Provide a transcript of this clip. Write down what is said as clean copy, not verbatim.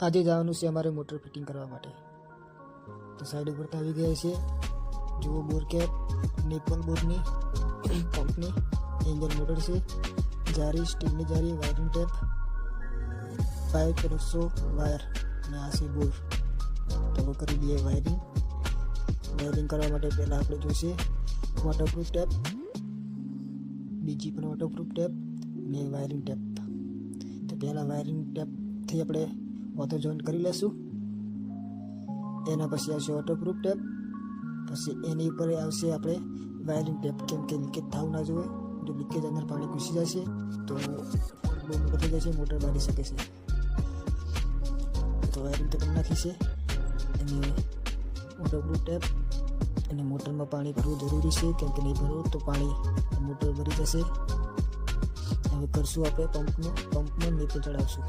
આજે જવાનું છે અમારે મોટર ફિટિંગ કરવા માટે. તો સાઈડ ઉપર તો આવી ગયા છે. જુઓ બોર કેપ, નેપલ બોરની પંપની, એન્જિન મોટર છે, જારી, સ્ટીલની જારી, વાયરિંગ ટેપ, પાઇપ, રસ્સો, વાયર અને આ છે બોર. તો કરી દઈએ વાયરિંગ. વાયરિંગ કરવા માટે પહેલાં આપણે જોઈશે વોટરપ્રૂફ ટેપ, બીજી પણ વોટરપ્રૂફ ટેપ અને વાયરિંગ ટેપ. તો પહેલાં વાયરિંગ ટેપથી આપણે ઓથો જોઈન્ટ કરી લઈશું. એના પછી આવશે વોટરપ્રૂફ ટેપ, પછી એની ઉપર આવશે આપણે વાયરિંગ ટેપ, કેમ કે લીકેજ થવું ના જોઈએ. જો લીકેજ અંદર પાણી ઘૂસી જશે તો બહુ મોટો થઈ જશે, મોટર બાળી શકે છે. તો વાયરિંગ તો કરી નાખી છે. અને વોટરપ્રૂફ ટેપ અને મોટરમાં પાણી ભરવું જરૂરી છે, કેમ કે નહીં ભરવું તો પાણી મોટર ભરી જશે. હવે કરશું આપણે પંપમાં નીચે ચડાવશું.